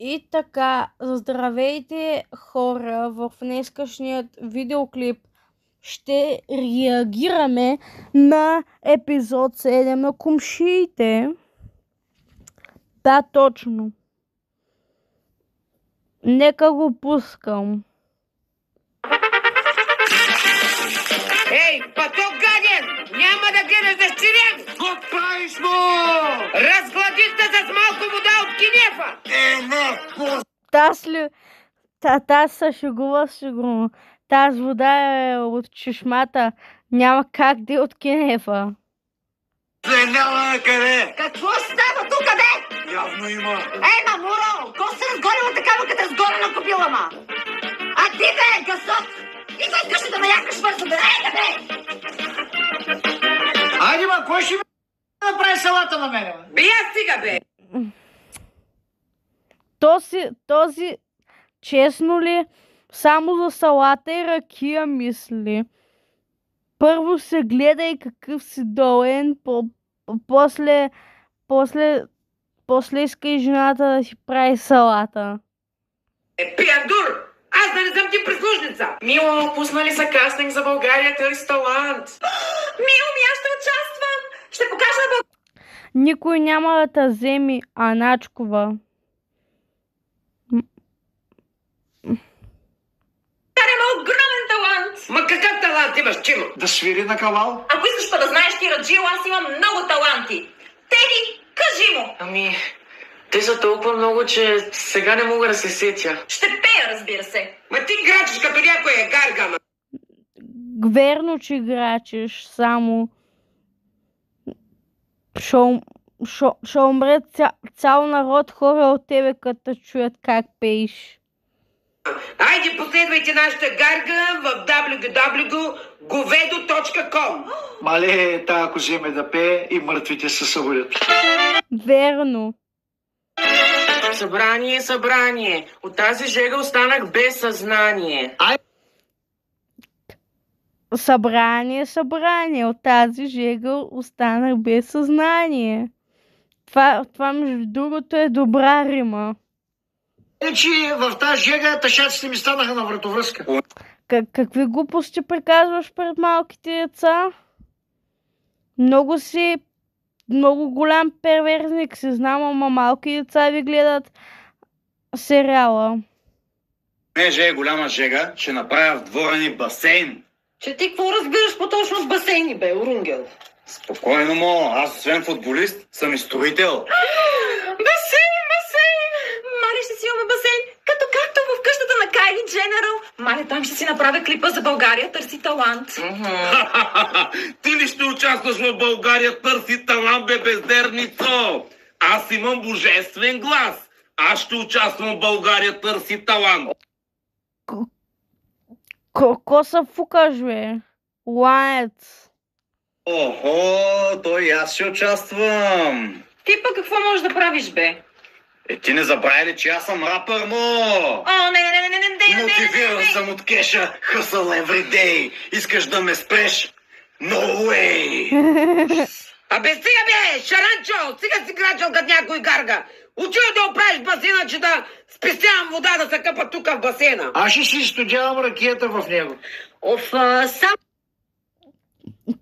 И така, здравейте хора, в днескашният видеоклип ще реагираме на епизод 7 на Кумшиите. Да, точно. Нека го пускам. Ей, пъток гаден! Няма да гледаш дъщеря! Какво правиш, му? Разгладих с малко вода от кинефа! Таз се шегува сигурно. Тази вода е от чешмата. Няма как да е от кинефа. Няма на къде? Какво става тук, бе? Явно има. Ей, мамуро! Ко се разгорила такава, като разгорена купила, ма? А ти, бе, гасот! Идвай къща да ме якаш бързо, бе! Ей, бе! Айде, ма, кой ще ми направи салата на мене? Бе, я стига, бе! Този, честно ли, само за салата и ракия мисли. Първо се гледай какъв си долен, после иска и жената да си прави салата. Пияндур! Аз да не съм ти прислужница! Мило, пуснали са кастинг за България търси талант. Мило, аз ще участвам! Ще покажа на Никой няма да те вземи, Аначкова. България има огромен талант! Ма какъв талант имаш, Чимо? Да свири на кавал? Ако искаш да знаеш ти, Раджило, аз имам много таланти! Теди, кажи му! Ами, те са толкова много, че сега не мога да се сетя. Ще пея, разбира се! Ма ти грачиш като някоя гарга, ма! Верно, че грачиш, само ще умре цял народ хора от тебе, като чуят как пееш. Айде, последвайте нашата гарга в www.govedo.com. Мале, ако вземе да пее и мъртвите се събудят. Верно. Събрание. От тази жега останах без съзнание. Събрание. От тази жега останах без съзнание. Това между другото е добра рима. Значи в тази жега тъшаците ми станаха на вратовръзка. Какви глупости приказваш пред малките деца? Много голям перверзник си знам, ама малки деца ви гледат сериала. Понеже е голяма жега, ще направя в двора ни басейн. Че ти какво разбираш по-точно с басейни, бе, Орунгел? Спокойно, мо, аз освен футболист съм и строител. Басейн! Мали, ще си имаме басейн, както в къщата на Кайли Дженерал. Мали, там ще си направя клипа за България търси талант. Ти ли ще участваш в България търси талант, бе, бездерницо? Аз имам божествен глас. Аз ще участвам в България търси талант. Ко се фукаш, бе? Лаец. Охо, той аз ще участвам. Ти пък какво можеш да правиш, бе? Ти не забравя ли, че аз съм рапър, мо? О, не. Мотивиран съм от кеша, hustle every day. Искаш да ме спреш? No way! Абе, стига, бе, шаранчо! Стига си грачал като някой гарга! Учи да оправиш басейна, че да спестявам вода да се къпа тук в басейна! Аз ще си студявам ракията в него. Сам...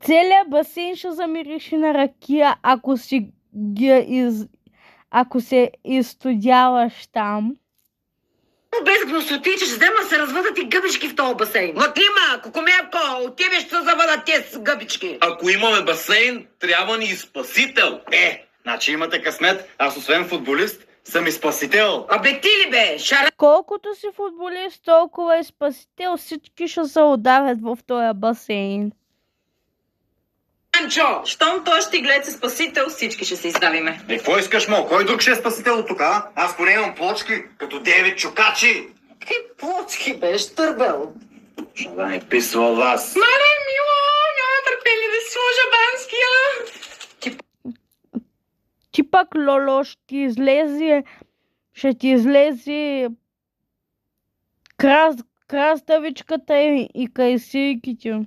Целият басейн ще замирише на ракия, ако се изстудяваш там. Без гносоти, че ще взема да се развъдат и гъбички в този басейн. Ма Клима, кукумявко, от тебе ще се завъдат тези гъбички. Ако имаме басейн, трябва ни и спасител. Значи имате късмет, аз освен футболист съм и спасител. Абе ти ли, бе, Колкото си футболист, толкова и спасител, всички ще се удавят в този басейн. шаранчо! Щом той ще гледа спасител, всички ще се изставиме. Какво искаш, мо? Кой друг ще е спасител от тук, а? Аз поне имам плочки, като 9 чукачи. Ти плочки, бе, штърбел. Ще да не писва вас. Мале, мило, няма търпение да си сложа банския. Ти пак, Лоло, ще ти излезе краставичката и кайсийките.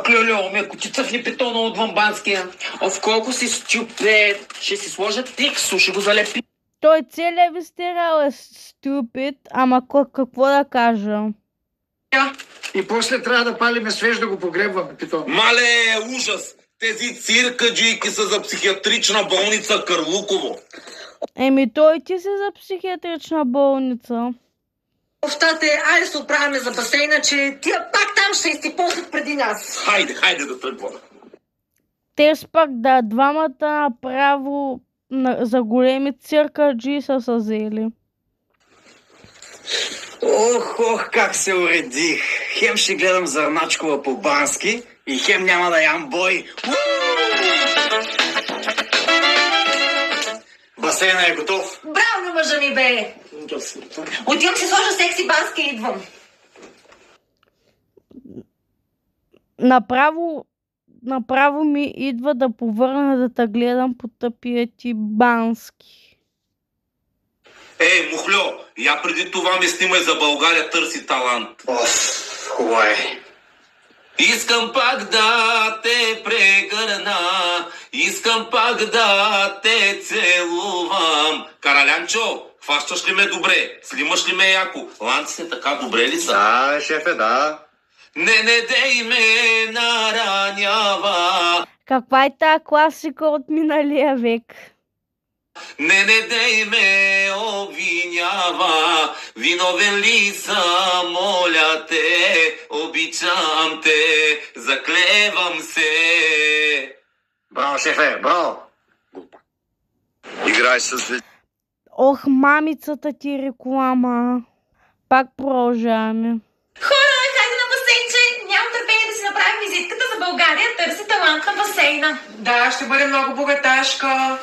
Клюлю, ме ако ти цъфни питона от вамбанския. В колко си стюпед, ще си сложа тиксо, ще го залепи. Той целият ви сериал е стюпид, ама какво да кажа? И после трябва да палиме свеж да го погребваме, питон. Мале, ужас! Тези циркаджийки са за психиатрична болница Карлуково. Еми той ти си за психиатрична болница. Офтате, айде се отправяме за басейна, че тия пак там ще изтипосат преди нас. Хайде да тръгваме. Те пак да двамата направо за големи циркаджи са съзели. Ох, как се уредих. Хем ще гледам Зърначкова по бански и хем няма да ям бой. Басейна е готов. Браво на мъжа ми, бе! Отивам си сложа секси бански и идвам. Направо ми идва да повърна да те гледам по тъпия ти бански. Ей, Мухльо, я преди това ми снимай за България търси талант. Хубаво е. Искам пак да те прегърна, искам пак да те целувам. Каралянчо, хващаш ли ме добре? Снимаш ли ме яко? Ланците така добре ли са? Да, шефе, да. Не дей ме наранява. Каква е тази класика от миналия век? Не дей ме обвинява, виновен ли съм, моля те, обичам те, заклевам се. Браво, шефе, браво. Играй с... Ох, мамицата ти реклама. Пак продължаваме. Хора, хайде на басейнче! Нямам търпение да си направим визитката за България. Търси талант на басейна. Да, ще бъде много богаташка.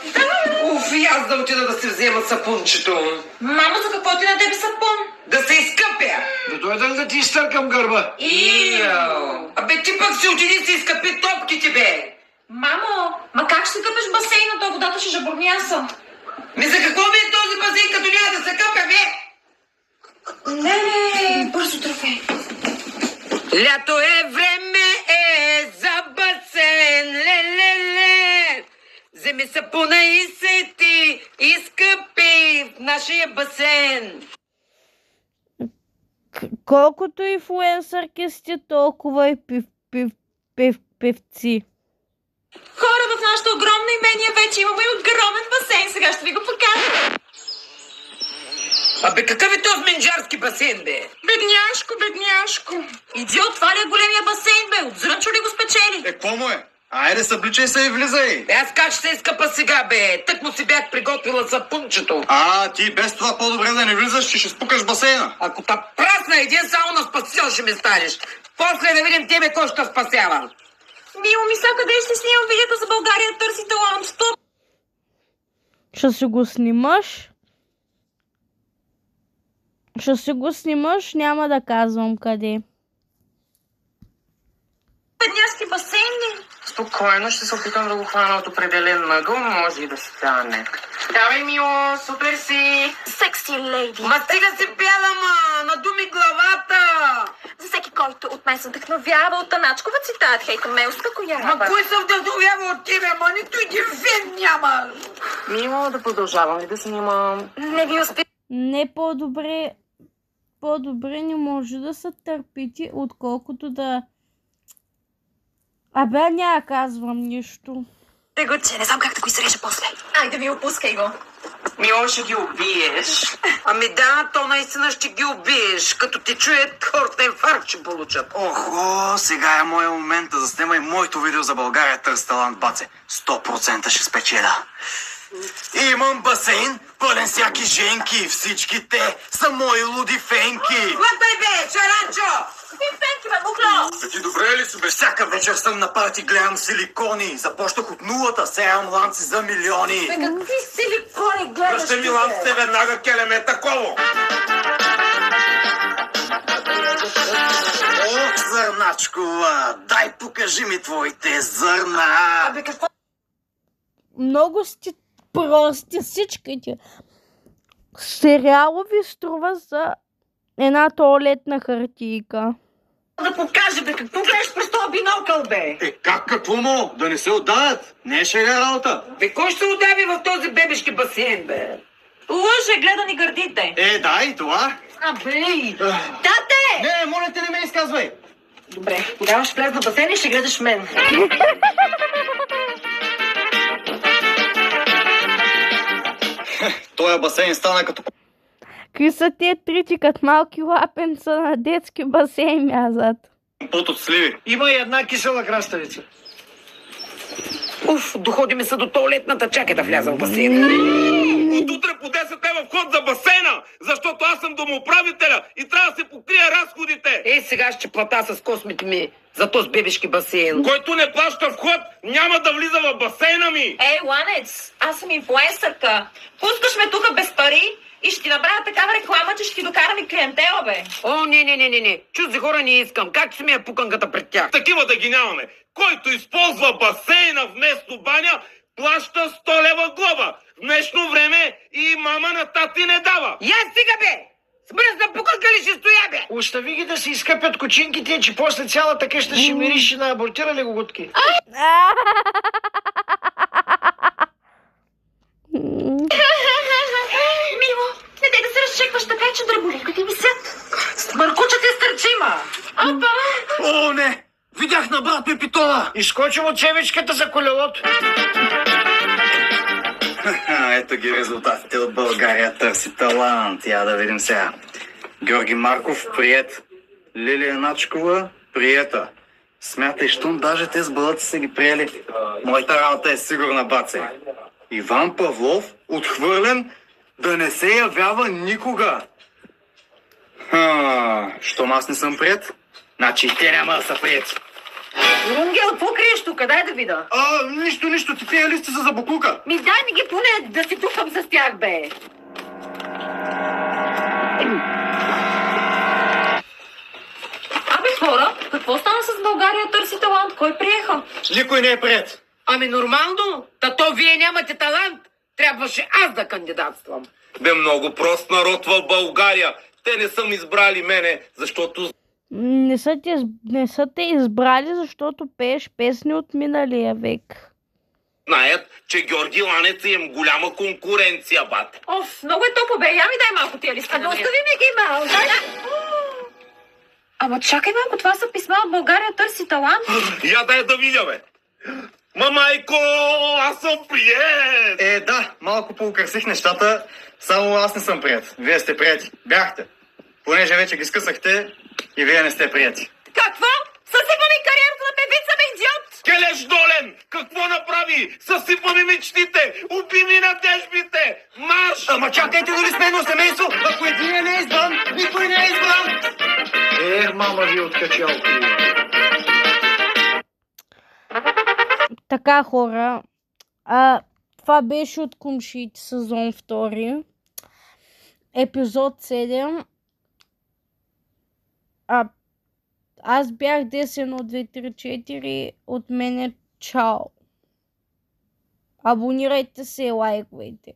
Уф, и аз да отида да се взема сапунчето. Мамо, за какво ти на тебе сапун? Да се изкъпя. Да дойда ли да ти изтъркам гърба? Ио. Абе ти пък си отиди и си изкъпи топките, бе. Мамо, ма как ще къпеш в басейна? То водата ще жабурняса. За какво ми е този басейн, като няма да се къпя, бе? Не, бързо тръфе. Лято е време за басейн, ле. Вземи сапуна и се ти, изкъпи в нашия басейн. Колкото инфлуенсърки сте, толкова и певци. Хора, в нашото огромно имение вече имаме и огромен басейн. Сега ще ви го покажа. Абе какъв е този менджарски басейн, бе? Бедняшко. Идиот, това ли е големия басейн, бе? От Зрънчо ли го спечели? Какво му е? Айде, събличай се и влизай. Аз как ще се изкъпа сега, бе? Тък му си бях приготвила сапунчето. Ти без това по-добре да не влизаш, че ще спукаш басейна. Ако та прасна един само на спасител ще ми станеш. После да видим тебе кой ще спасява. Мило ми, сега къде ще снимам видеото за България търси талант? Стоп! Ще си го снимаш? Ще си го снимаш, няма да казвам къде. Бедняшки басейн ли? Спокойно, ще се опитам да го хвана от определен мъгъл, може и да стане. Давай, мило, супер си! Секси лейди. Ма стига си пяла, надуми главата. За всеки, който от мен се вдъхновява от Таначкова цитат, хейта ме успокоява. Ма кой се вдъхновява от тебе, ма нито един фен няма. Мило, да продължавам ли да снимам? Не ви успя. Не по-добре. По-добре не може да се търпите, отколкото да... Абе, няма казвам нищо. Го, че не знам как да го изрежа после. Айде ми, опускай го. Мило, ще ги убиеш. Ами да, то наистина ще ги убиеш. Като ти чуят, хората инфаркт ще получат. Охо, сега е моя момент да заснема моето видео за България търси талант, баце. 100% ще спечеля. Имам басейн, пълен всяки женки. Всички те са мои луди фенки. Хватай бе, Шаранчо! Пимпенки, бе, Мухло! Ти добре ли си, бе? Всяка вечер съм на парти, гледам силикони. Започнах от нулата, сега имам ланци за милиони. Бе, какви силикони гледаш? Връщай ми ланците веднага, келеме таково. Ох, Зърначкова, дай покажи ми твоите зърна. Абе, какво? Много сте прости всичките. Сериало ви струва за една туалетна хартийка. Да покаже, бе, какво гледаш през този бинокъл, бе? Какво му? Да не се отдават? Не е шега работа. Бе, кой ще удави в този бебешки басейн, бе? Лъже, гледа ни гърдите. Да, и това. Абей! Тате! Не, моля те, не ме изказвай. Добре, тогава ще влез на басейн и ще гледаш мен. Тоя басейн стана като... Какви са те трити, като малки лапенца на детски басейн мязат? Пот от сливи. Има и една кисела краставица. Уф, доходи ми се до туалетната, чакай да вляза в басейна. От утре по 10 лева вход за басейна, защото аз съм домоуправителя и трябва да се покрия разходите. Сега ще плата с космите ми за този бебешки басейн. Който не плаща вход, няма да влиза в басейна ми. Ей, Ланец, аз съм инфлуенсърка. Пускаш ме тук без пари и ще ти направя такава реклама, че ще ти докарам и клиентела, бе. О, не. Чужди хора не искам. Как си ми е пуканката пред тях? Такива да ги нямаме. Който използва басейна вместо баня, плаща 100 лева глоба. В днешно време и мама на тати не дава. Я стига, бе! С мръсна пуканка ли ще стоя, бе? Остави ги да си изкъпят кочинките, че после цялата къща ще мирише на абортирали гогутки. Мило, не дай да се разчекваш така, че дръболинка ти висят. Смъркучата е стърчима. Апа! О, не! Видях на брат ми питона! Изкочим от севичката за колелото. Ето ги резултатите от България търси талант. Я да видим сега. Георги Марков приет. Лилия Начкова приета. Смятай, щом даже те с бъдат са ги приели. Моята работа е сигурна, баце. Иван Павлов отхвърлен да не се явява никога. Щом аз не съм приет, значи и те няма да са приети. Рунгел, какво криеш тук? Дай да видя. Нищо, ти тия листи са за буклука. Ми дай ми ги поне да си духам с тях, бе. Абе, хора, какво стана с България търси талант? Кой приеха? Никой не е приет. Ами нормално. Тато вие нямате талант. Трябваше аз да кандидатствам. Бе, много прост народ в България. Те не са избрали мене, защото Не са те избрали, защото пееш песни от миналия век. знаят, че Георги Ланец им голяма конкуренция, бат. Оф, много е топо, бе. Я ми дай малко тия листа. Остави ми ги малко. Ама чакай малко, това са писма от България търси талант. Я дай да видя, бе. Мамайко, аз съм прият! Да, малко поукрасих нещата, само аз не съм прият. Вие сте прияти. Бяхте. Понеже вече ги скъсахте и вие не сте прияти. Какво? Съсипа ми кариерата на певица, бе, идиот! Келеш Долен, какво направи? Съсипа ми мечтите, уби ми надежбите! Марш! Ама чакайте, дали сме едно семейство? Ако един не е избран, никой не е избран! Мама ви откачал. Така, хора, това беше от Кумшиите сезон 2, епизод 7. Аз бях 10 от 2, 3, 4, от мене чао. Абонирайте се и лайквайте.